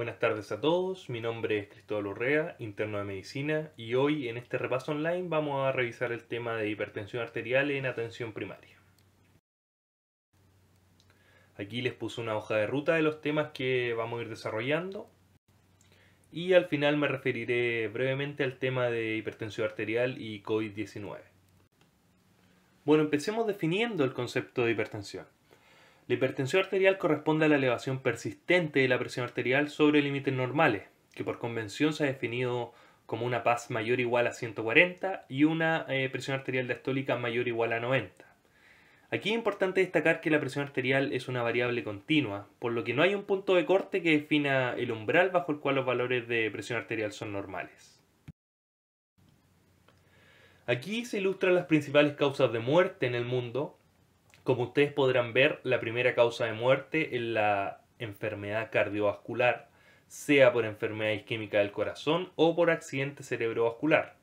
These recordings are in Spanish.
Buenas tardes a todos, mi nombre es Cristóbal Urrea, interno de medicina, y hoy en este repaso online vamos a revisar el tema de hipertensión arterial en atención primaria. Aquí les puse una hoja de ruta de los temas que vamos a ir desarrollando y al final me referiré brevemente al tema de hipertensión arterial y COVID-19. Bueno, empecemos definiendo el concepto de hipertensión. La hipertensión arterial corresponde a la elevación persistente de la presión arterial sobre límites normales, que por convención se ha definido como una PAS mayor o igual a 140 y una presión arterial diastólica mayor o igual a 90. Aquí es importante destacar que la presión arterial es una variable continua, por lo que no hay un punto de corte que defina el umbral bajo el cual los valores de presión arterial son normales. Aquí se ilustran las principales causas de muerte en el mundo. Como ustedes podrán ver, la primera causa de muerte es la enfermedad cardiovascular, sea por enfermedad isquémica del corazón o por accidente cerebrovascular.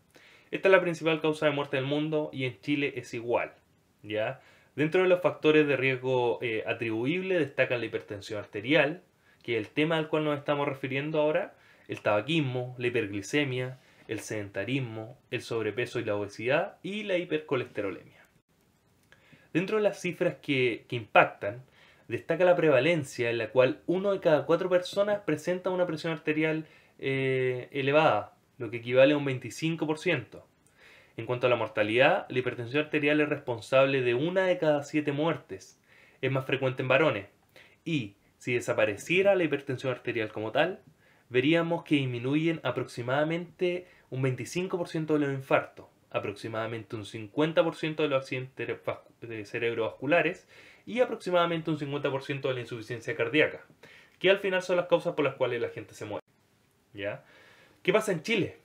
Esta es la principal causa de muerte del mundo y en Chile es igual, ¿ya? Dentro de los factores de riesgo atribuible destacan la hipertensión arterial, que es el tema al cual nos estamos refiriendo ahora, el tabaquismo, la hiperglicemia, el sedentarismo, el sobrepeso y la obesidad y la hipercolesterolemia. Dentro de las cifras que impactan, destaca la prevalencia en la cual 1 de cada 4 personas presenta una presión arterial elevada, lo que equivale a un 25%. En cuanto a la mortalidad, la hipertensión arterial es responsable de 1 de cada 7 muertes. Es más frecuente en varones. Y si desapareciera la hipertensión arterial como tal, veríamos que disminuyen aproximadamente un 25% de los infartos, aproximadamente un 50% de los accidentes cerebrovasculares y aproximadamente un 50% de la insuficiencia cardíaca, que al final son las causas por las cuales la gente se muere. ¿Ya? ¿Qué pasa en Chile?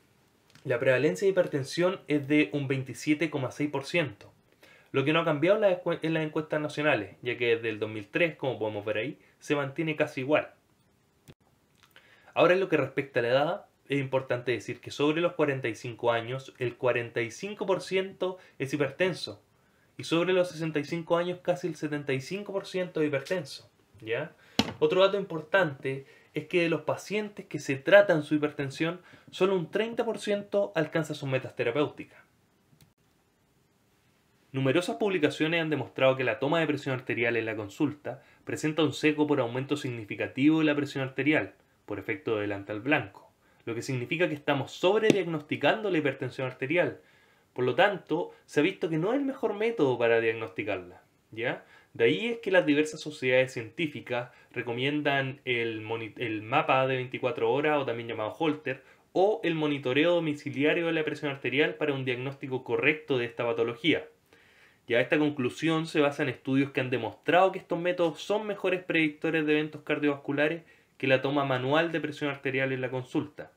La prevalencia de hipertensión es de un 27,6%, lo que no ha cambiado en las encuestas nacionales, ya que desde el 2003, como podemos ver ahí, se mantiene casi igual. Ahora en lo que respecta a la edad, es importante decir que sobre los 45 años, el 45% es hipertenso, y sobre los 65 años casi el 75% es hipertenso. ¿Ya? Otro dato importante es que de los pacientes que se tratan su hipertensión, solo un 30% alcanza sus metas terapéuticas. Numerosas publicaciones han demostrado que la toma de presión arterial en la consulta presenta un sesgo por aumento significativo de la presión arterial, por efecto de delantal blanco, lo que significa que estamos sobrediagnosticando la hipertensión arterial. Por lo tanto, se ha visto que no es el mejor método para diagnosticarla, ¿ya? De ahí es que las diversas sociedades científicas recomiendan el mapa de 24 horas, o también llamado Holter, o el monitoreo domiciliario de la presión arterial para un diagnóstico correcto de esta patología. Ya esta conclusión se basa en estudios que han demostrado que estos métodos son mejores predictores de eventos cardiovasculares que la toma manual de presión arterial en la consulta.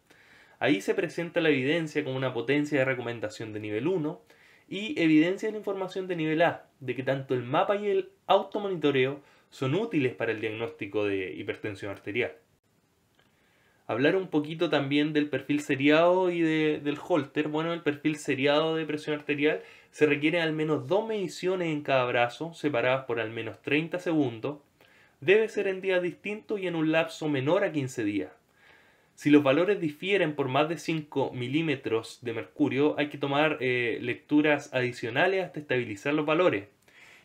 Ahí se presenta la evidencia como una potencia de recomendación de nivel 1 y evidencia de la información de nivel A, de que tanto el mapa y el automonitoreo son útiles para el diagnóstico de hipertensión arterial. Hablar un poquito también del perfil seriado y del Holter. Bueno, el perfil seriado de presión arterial se requiere al menos 2 mediciones en cada brazo, separadas por al menos 30 segundos. Debe ser en días distintos y en un lapso menor a 15 días. Si los valores difieren por más de 5 milímetros de mercurio, hay que tomar lecturas adicionales hasta estabilizar los valores.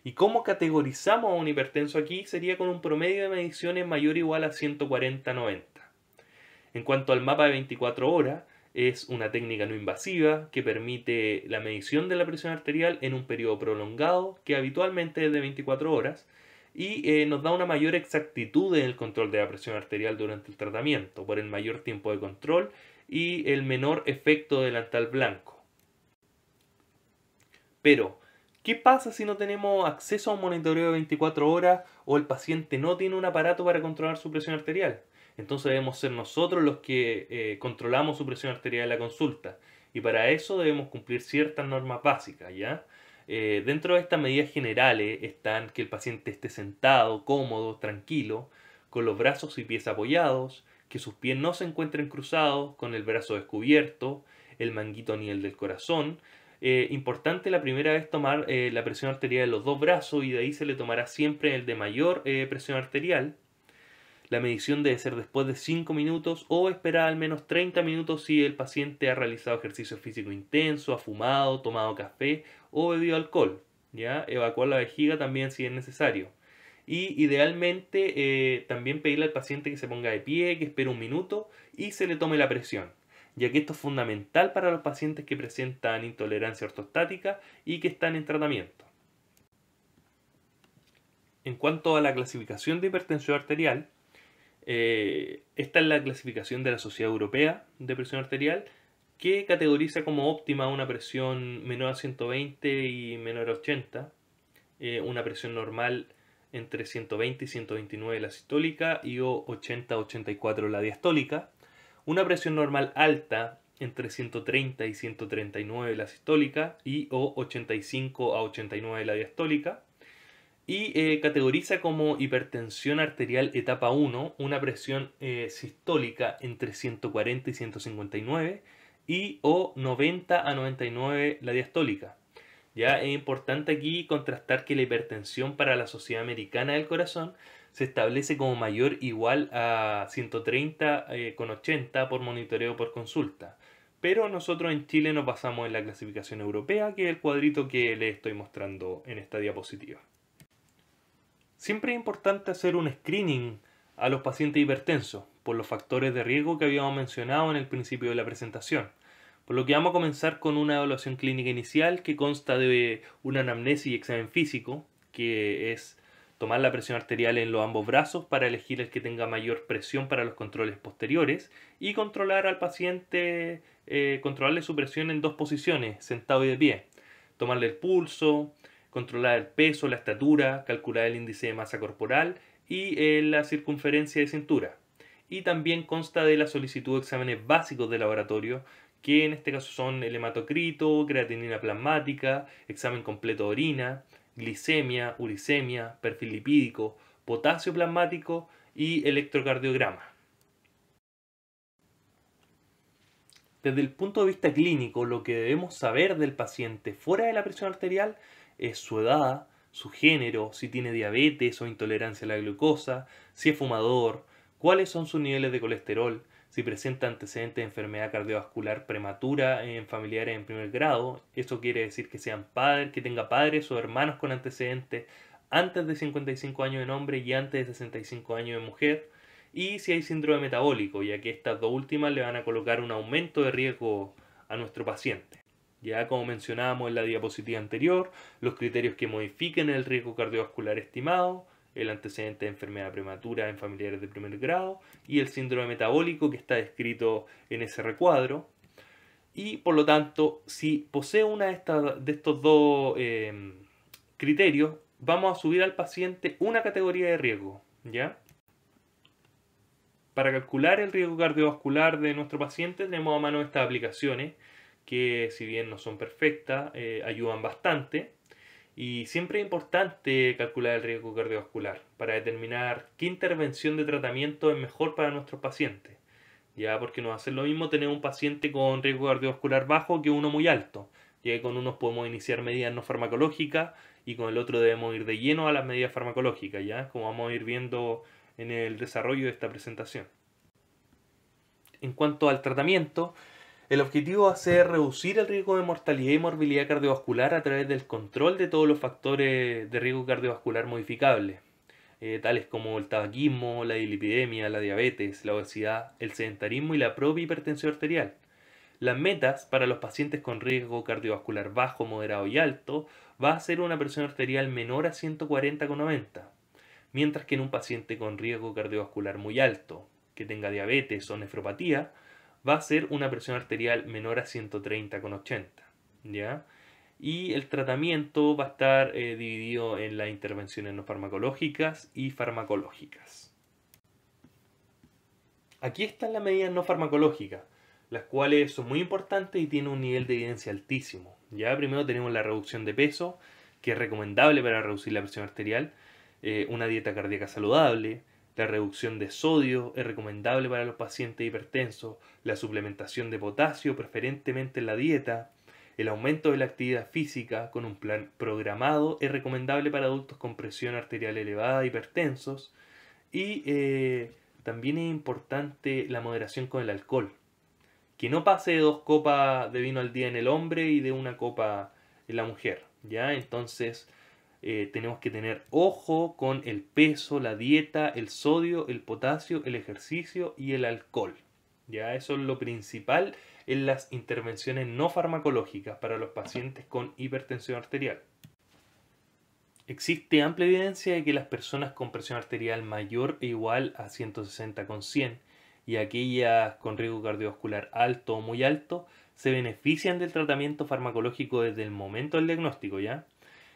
¿Y cómo categorizamos a un hipertenso aquí? Sería con un promedio de mediciones mayor o igual a 140-90. En cuanto al mapa de 24 horas, es una técnica no invasiva que permite la medición de la presión arterial en un periodo prolongado, que habitualmente es de 24 horas, y nos da una mayor exactitud en el control de la presión arterial durante el tratamiento, por el mayor tiempo de control y el menor efecto delantal blanco. Pero, ¿qué pasa si no tenemos acceso a un monitoreo de 24 horas o el paciente no tiene un aparato para controlar su presión arterial? Entonces debemos ser nosotros los que controlamos su presión arterial en la consulta. Y para eso debemos cumplir ciertas normas básicas, ¿ya? Dentro de estas medidas generales están que el paciente esté sentado, cómodo, tranquilo, con los brazos y pies apoyados, que sus pies no se encuentren cruzados, con el brazo descubierto, el manguito a nivel del corazón. Importante la primera vez tomar la presión arterial de los dos brazos y de ahí se le tomará siempre el de mayor presión arterial. La medición debe ser después de 5 minutos o esperar al menos 30 minutos si el paciente ha realizado ejercicio físico intenso, ha fumado, tomado café o bebido alcohol. ¿Ya? Evacuar la vejiga también si es necesario. Y idealmente también pedirle al paciente que se ponga de pie, que espere un minuto y se le tome la presión, ya que esto es fundamental para los pacientes que presentan intolerancia ortostática y que están en tratamiento. En cuanto a la clasificación de hipertensión arterial, esta es la clasificación de la Sociedad Europea de Presión Arterial, que categoriza como óptima una presión menor a 120 y menor a 80, una presión normal entre 120 y 129 la sistólica y 80 a 84 la diastólica, una presión normal alta entre 130 y 139 la sistólica y 85 a 89 la diastólica, y categoriza como hipertensión arterial etapa 1 una presión sistólica entre 140 y 159 y o 90 a 99 la diastólica. Ya es importante aquí contrastar que la hipertensión para la Sociedad Americana del Corazón se establece como mayor o igual a 130,80 por monitoreo por consulta. Pero nosotros en Chile nos basamos en la clasificación europea, que es el cuadrito que les estoy mostrando en esta diapositiva. Siempre es importante hacer un screening a los pacientes hipertensos por los factores de riesgo que habíamos mencionado en el principio de la presentación. Por lo que vamos a comenzar con una evaluación clínica inicial que consta de una anamnesis y examen físico, que es tomar la presión arterial en los ambos brazos para elegir el que tenga mayor presión para los controles posteriores y controlar al paciente, controlarle su presión en dos posiciones, sentado y de pie. Tomarle el pulso, controlar el peso, la estatura, calcular el índice de masa corporal y la circunferencia de cintura. Y también consta de la solicitud de exámenes básicos de laboratorio, que en este caso son el hematocrito, creatinina plasmática, examen completo de orina, glicemia, uricemia, perfil lipídico, potasio plasmático y electrocardiograma. Desde el punto de vista clínico, lo que debemos saber del paciente fuera de la presión arterial es su edad, su género, si tiene diabetes o intolerancia a la glucosa, si es fumador, cuáles son sus niveles de colesterol, si presenta antecedentes de enfermedad cardiovascular prematura en familiares en primer grado. Eso quiere decir que sean padres, que tenga padres o hermanos con antecedentes antes de 55 años en hombre y antes de 65 años en mujer. Y si hay síndrome metabólico, ya que estas dos últimas le van a colocar un aumento de riesgo a nuestro paciente. Ya como mencionábamos en la diapositiva anterior, los criterios que modifiquen el riesgo cardiovascular estimado, el antecedente de enfermedad prematura en familiares de primer grado y el síndrome metabólico que está descrito en ese recuadro. Y por lo tanto, si posee una de estos dos criterios, vamos a subir al paciente una categoría de riesgo, ¿ya? Para calcular el riesgo cardiovascular de nuestro paciente tenemos a mano estas aplicaciones que, si bien no son perfectas, ayudan bastante. Y siempre es importante calcular el riesgo cardiovascular para determinar qué intervención de tratamiento es mejor para nuestros pacientes. Ya, porque no va a ser lo mismo tener un paciente con riesgo cardiovascular bajo que uno muy alto. Ya que con unos podemos iniciar medidas no farmacológicas y con el otro debemos ir de lleno a las medidas farmacológicas, ya, como vamos a ir viendo en el desarrollo de esta presentación. En cuanto al tratamiento, el objetivo va a ser reducir el riesgo de mortalidad y morbilidad cardiovascular a través del control de todos los factores de riesgo cardiovascular modificables, tales como el tabaquismo, la dislipidemia, la diabetes, la obesidad, el sedentarismo y la propia hipertensión arterial. Las metas para los pacientes con riesgo cardiovascular bajo, moderado y alto va a ser una presión arterial menor a 140,90, mientras que en un paciente con riesgo cardiovascular muy alto, que tenga diabetes o nefropatía, va a ser una presión arterial menor a 130,80, ¿ya? Y el tratamiento va a estar dividido en las intervenciones no farmacológicas y farmacológicas. Aquí están las medidas no farmacológicas, las cuales son muy importantes y tienen un nivel de evidencia altísimo. Ya primero tenemos la reducción de peso, que es recomendable para reducir la presión arterial, una dieta cardíaca saludable, la reducción de sodio es recomendable para los pacientes hipertensos, la suplementación de potasio, preferentemente en la dieta, el aumento de la actividad física con un plan programado es recomendable para adultos con presión arterial elevada, hipertensos, y también es importante la moderación con el alcohol. Que no pase de 2 copas de vino al día en el hombre y de 1 copa en la mujer, ¿ya? Entonces tenemos que tener ojo con el peso, la dieta, el sodio, el potasio, el ejercicio y el alcohol, ¿ya? Eso es lo principal en las intervenciones no farmacológicas para los pacientes con hipertensión arterial. Existe amplia evidencia de que las personas con presión arterial mayor e igual a 160/100 y aquellas con riesgo cardiovascular alto o muy alto se benefician del tratamiento farmacológico desde el momento del diagnóstico, ¿ya?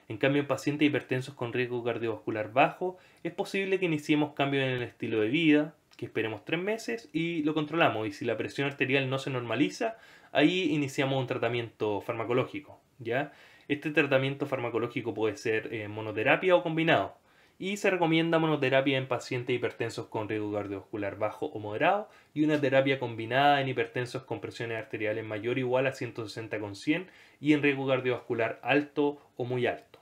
En cambio, en pacientes hipertensos con riesgo cardiovascular bajo, es posible que iniciemos cambios en el estilo de vida, que esperemos 3 meses y lo controlamos. Y si la presión arterial no se normaliza, ahí iniciamos un tratamiento farmacológico, ¿ya? Este tratamiento farmacológico puede ser monoterapia o combinado. Y se recomienda monoterapia en pacientes hipertensos con riesgo cardiovascular bajo o moderado y una terapia combinada en hipertensos con presiones arteriales mayor o igual a 160/100 y en riesgo cardiovascular alto o muy alto.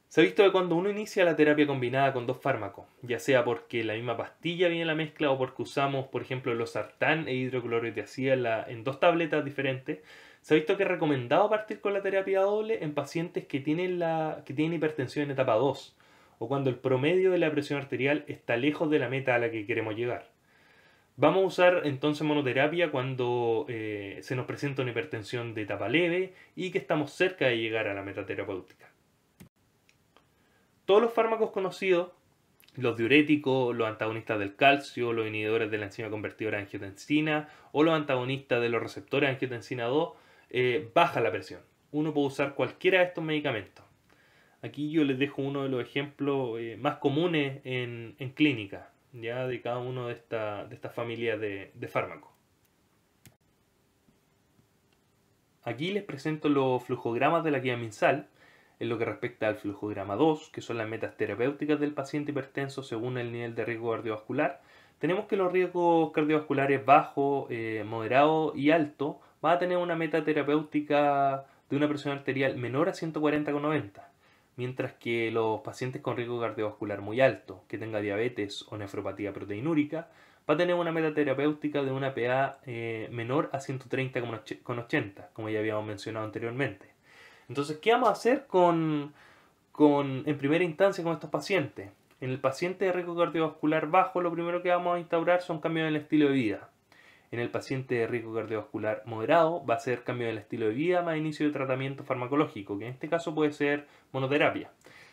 Se ha visto que cuando uno inicia la terapia combinada con 2 fármacos, ya sea porque la misma pastilla viene en la mezcla o porque usamos, por ejemplo, losartán e hidroclorotiazida en 2 tabletas diferentes, se ha visto que es recomendado partir con la terapia doble en pacientes que tienen hipertensión en etapa 2 o cuando el promedio de la presión arterial está lejos de la meta a la que queremos llegar. Vamos a usar entonces monoterapia cuando se nos presenta una hipertensión de etapa leve y que estamos cerca de llegar a la meta terapéutica. Todos los fármacos conocidos, los diuréticos, los antagonistas del calcio, los inhibidores de la enzima convertidora de angiotensina o los antagonistas de los receptores de angiotensina 2, bajan la presión. Uno puede usar cualquiera de estos medicamentos. Aquí yo les dejo uno de los ejemplos más comunes en clínica, ya de cada uno de estas familias de fármacos. Aquí les presento los flujogramas de la guía MinSal. En lo que respecta al flujograma 2, que son las metas terapéuticas del paciente hipertenso según el nivel de riesgo cardiovascular, tenemos que los riesgos cardiovasculares bajo, moderado y alto van a tener una meta terapéutica de una presión arterial menor a 140/90, mientras que los pacientes con riesgo cardiovascular muy alto, que tenga diabetes o nefropatía proteinúrica, va a tener una meta terapéutica de una PA menor a 130/80, como ya habíamos mencionado anteriormente. Entonces, ¿qué vamos a hacer en primera instancia con estos pacientes? En el paciente de riesgo cardiovascular bajo, lo primero que vamos a instaurar son cambios en el estilo de vida. En el paciente de riesgo cardiovascular moderado va a ser cambio del estilo de vida más inicio de tratamiento farmacológico, que en este caso puede ser monoterapia.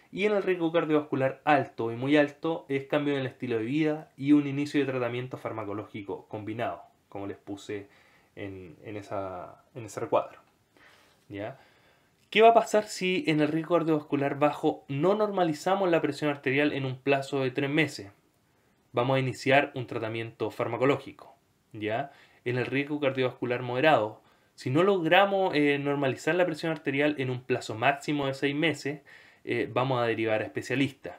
Y en el riesgo cardiovascular alto y muy alto es cambio del estilo de vida y un inicio de tratamiento farmacológico combinado, como les puse en ese recuadro, ¿ya? ¿Qué va a pasar si en el riesgo cardiovascular bajo no normalizamos la presión arterial en un plazo de 3 meses? Vamos a iniciar un tratamiento farmacológico, ¿ya? En el riesgo cardiovascular moderado, si no logramos normalizar la presión arterial en un plazo máximo de 6 meses, vamos a derivar a especialistas.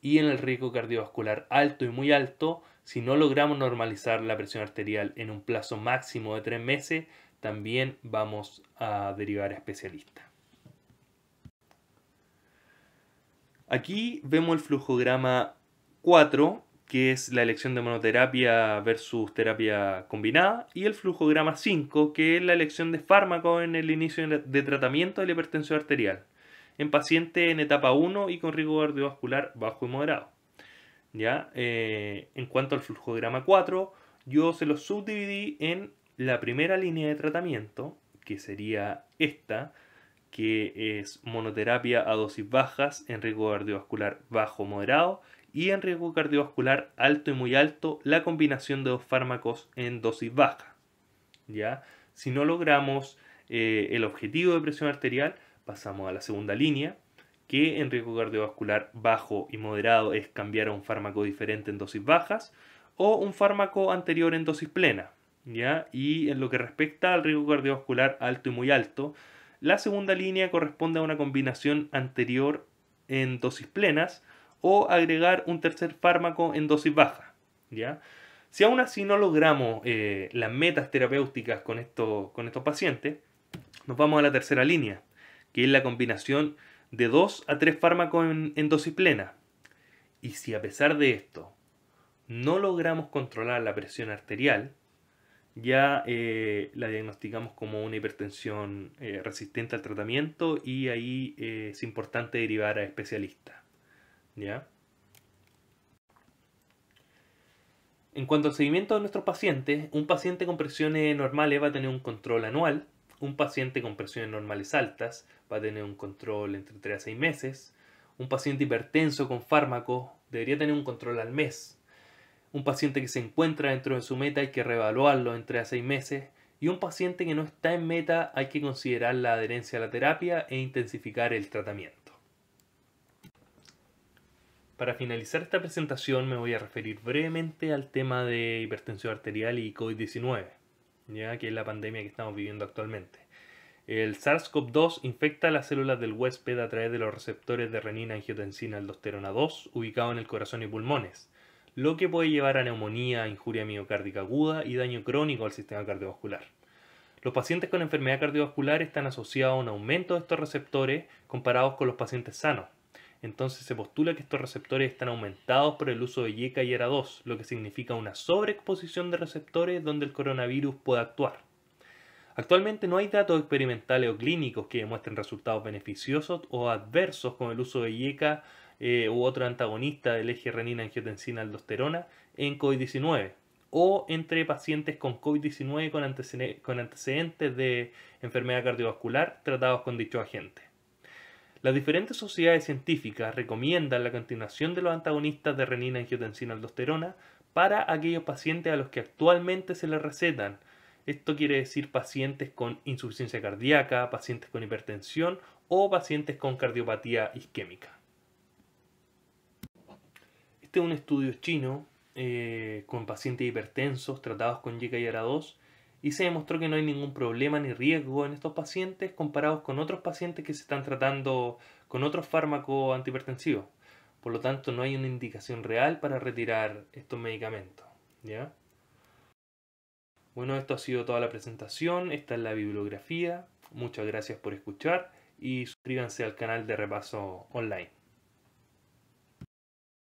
Y en el riesgo cardiovascular alto y muy alto, si no logramos normalizar la presión arterial en un plazo máximo de 3 meses, también vamos a derivar a especialistas. Aquí vemos el flujograma 4, que es la elección de monoterapia versus terapia combinada, y el flujograma 5, que es la elección de fármacos en el inicio de tratamiento de la hipertensión arterial, en pacientes en etapa 1 y con riesgo cardiovascular bajo y moderado. ¿Ya? En cuanto al flujograma 4, yo se los subdividí en la primera línea de tratamiento, que sería esta, que es monoterapia a dosis bajas en riesgo cardiovascular bajo o moderado y en riesgo cardiovascular alto y muy alto la combinación de 2 fármacos en dosis baja. ¿Ya? Si no logramos el objetivo de presión arterial, pasamos a la segunda línea, que en riesgo cardiovascular bajo y moderado es cambiar a un fármaco diferente en dosis bajas o un fármaco anterior en dosis plena. ¿Ya? Y en lo que respecta al riesgo cardiovascular alto y muy alto, la segunda línea corresponde a una combinación anterior en dosis plenas o agregar un tercer fármaco en dosis baja, ¿ya? Si aún así no logramos las metas terapéuticas con estos pacientes, nos vamos a la tercera línea, que es la combinación de 2 a 3 fármacos en dosis plena. Y si a pesar de esto no logramos controlar la presión arterial, ya la diagnosticamos como una hipertensión resistente al tratamiento y ahí es importante derivar a especialistas. ¿Ya? En cuanto al seguimiento de nuestros pacientes, un paciente con presiones normales va a tener un control anual, un paciente con presiones normales altas va a tener un control entre 3 a 6 meses, un paciente hipertenso con fármacos debería tener un control al mes, un paciente que se encuentra dentro de su meta hay que reevaluarlo en 3 a 6 meses y un paciente que no está en meta hay que considerar la adherencia a la terapia e intensificar el tratamiento. Para finalizar esta presentación me voy a referir brevemente al tema de hipertensión arterial y COVID-19, ya que es la pandemia que estamos viviendo actualmente. El SARS-CoV-2 infecta las células del huésped a través de los receptores de renina-angiotensina-aldosterona 2 ubicados en el corazón y pulmones, lo que puede llevar a neumonía, injuria miocárdica aguda y daño crónico al sistema cardiovascular. Los pacientes con enfermedad cardiovascular están asociados a un aumento de estos receptores comparados con los pacientes sanos. Entonces se postula que estos receptores están aumentados por el uso de YECA y ERA2, lo que significa una sobreexposición de receptores donde el coronavirus puede actuar. Actualmente no hay datos experimentales o clínicos que demuestren resultados beneficiosos o adversos con el uso de YECA u otro antagonista del eje renina-angiotensina-aldosterona en COVID-19 o entre pacientes con COVID-19 con antecedentes de enfermedad cardiovascular tratados con dicho agente. Las diferentes sociedades científicas recomiendan la continuación de los antagonistas de renina-angiotensina-aldosterona para aquellos pacientes a los que actualmente se les recetan. Esto quiere decir pacientes con insuficiencia cardíaca, pacientes con hipertensión o pacientes con cardiopatía isquémica. Este es un estudio chino con pacientes hipertensos tratados con YECA y ERA2 y se demostró que no hay ningún problema ni riesgo en estos pacientes comparados con otros pacientes que se están tratando con otros fármacos antihipertensivos. Por lo tanto, no hay una indicación real para retirar estos medicamentos. ¿Ya? Bueno, esto ha sido toda la presentación. Esta es la bibliografía. Muchas gracias por escuchar y suscríbanse al canal de Repaso Online.